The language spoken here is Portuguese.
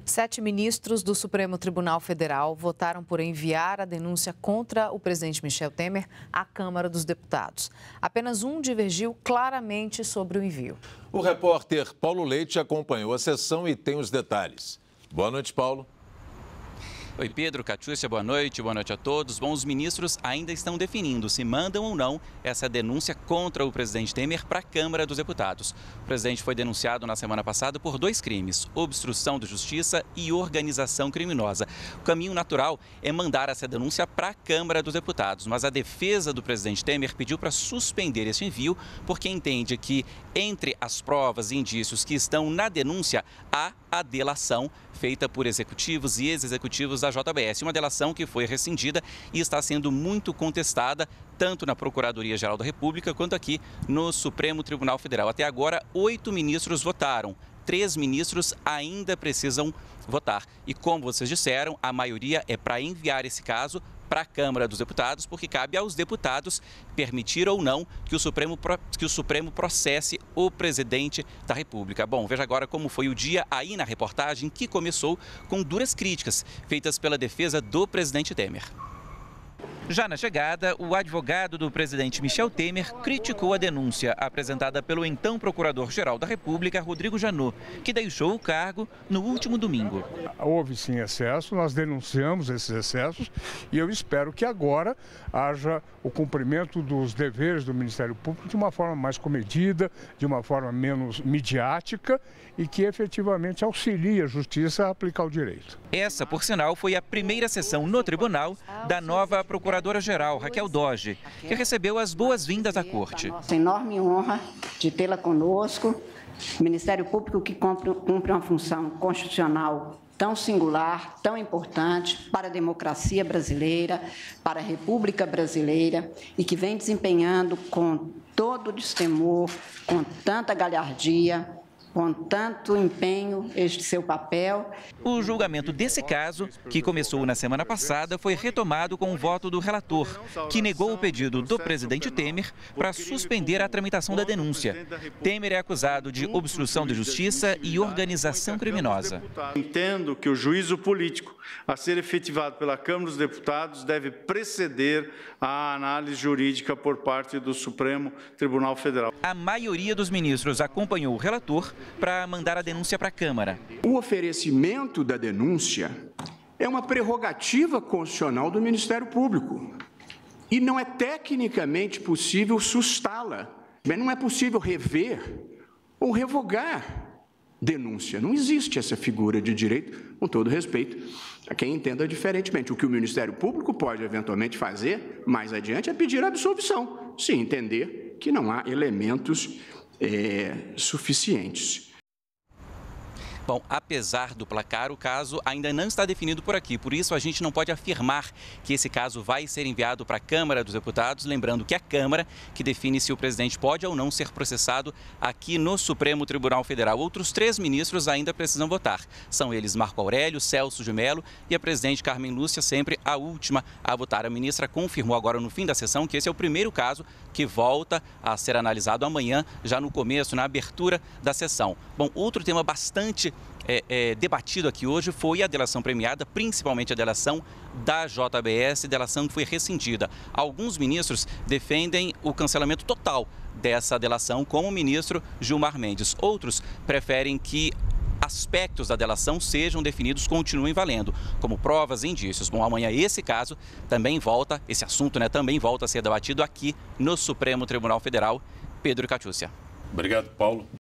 7 ministros do Supremo Tribunal Federal votaram por enviar a denúncia contra o presidente Michel Temer à Câmara dos Deputados. Apenas um divergiu claramente sobre o envio. O repórter Paulo Leite acompanhou a sessão e tem os detalhes. Boa noite, Paulo. Oi, Pedro, Catiúcia, boa noite a todos. Bom, os ministros ainda estão definindo se mandam ou não essa denúncia contra o presidente Temer para a Câmara dos Deputados. O presidente foi denunciado na semana passada por 2 crimes, obstrução de justiça e organização criminosa. O caminho natural é mandar essa denúncia para a Câmara dos Deputados, mas a defesa do presidente Temer pediu para suspender esse envio porque entende que entre as provas e indícios que estão na denúncia há a delação feita por executivos e ex-executivos da JBS. Uma delação que foi rescindida e está sendo muito contestada, tanto na Procuradoria-Geral da República quanto aqui no Supremo Tribunal Federal. Até agora, 8 ministros votaram. 3 ministros ainda precisam votar. E como vocês disseram, a maioria é para enviar esse caso para a Câmara dos Deputados, porque cabe aos deputados permitir ou não que o Supremo processe o presidente da República. Bom, veja agora como foi o dia aí na reportagem, que começou com duras críticas feitas pela defesa do presidente Temer. Já na chegada, o advogado do presidente Michel Temer criticou a denúncia apresentada pelo então Procurador-Geral da República, Rodrigo Janot, que deixou o cargo no último domingo. Houve sim excesso, nós denunciamos esses excessos e eu espero que agora haja o cumprimento dos deveres do Ministério Público de uma forma mais comedida, de uma forma menos midiática e que efetivamente auxilie a Justiça a aplicar o direito. Essa, por sinal, foi a primeira sessão no tribunal da nova Procuradora-Geral, Raquel Doge, que recebeu as boas-vindas à Corte. Nossa enorme honra de tê-la conosco, o Ministério Público que cumpre uma função constitucional tão singular, tão importante para a democracia brasileira, para a República Brasileira e que vem desempenhando com todo destemor, com tanta galhardia, com tanto empenho este seu papel. O julgamento desse caso, que começou na semana passada, foi retomado com o voto do relator, que negou o pedido do presidente Temer para suspender a tramitação da denúncia. Temer é acusado de obstrução de justiça e organização criminosa. Entendo que o juízo político a ser efetivado pela Câmara dos Deputados deve preceder a análise jurídica por parte do Supremo Tribunal Federal. A maioria dos ministros acompanhou o relator para mandar a denúncia para a Câmara. O oferecimento da denúncia é uma prerrogativa constitucional do Ministério Público e não é tecnicamente possível sustá-la. Não é possível rever ou revogar denúncia. Não existe essa figura de direito, com todo respeito a quem entenda diferentemente. O que o Ministério Público pode eventualmente fazer mais adiante é pedir absolvição, se entender que não há elementos suficientes. Bom, apesar do placar, o caso ainda não está definido por aqui. Por isso, a gente não pode afirmar que esse caso vai ser enviado para a Câmara dos Deputados. Lembrando que é a Câmara que define se o presidente pode ou não ser processado aqui no Supremo Tribunal Federal. Outros 3 ministros ainda precisam votar. São eles Marco Aurélio, Celso de Mello e a presidente Carmen Lúcia, sempre a última a votar. A ministra confirmou agora no fim da sessão que esse é o primeiro caso que volta a ser analisado amanhã, já no começo, na abertura da sessão. Bom, outro tema bastante debatido aqui hoje foi a delação premiada, principalmente a delação da JBS, delação que foi rescindida. Alguns ministros defendem o cancelamento total dessa delação, como o ministro Gilmar Mendes. Outros preferem que aspectos da delação sejam definidos, continuem valendo, como provas e indícios. Bom, amanhã esse caso também volta, esse assunto também volta a ser debatido aqui no Supremo Tribunal Federal. Pedro e Catiúcia. Obrigado, Paulo.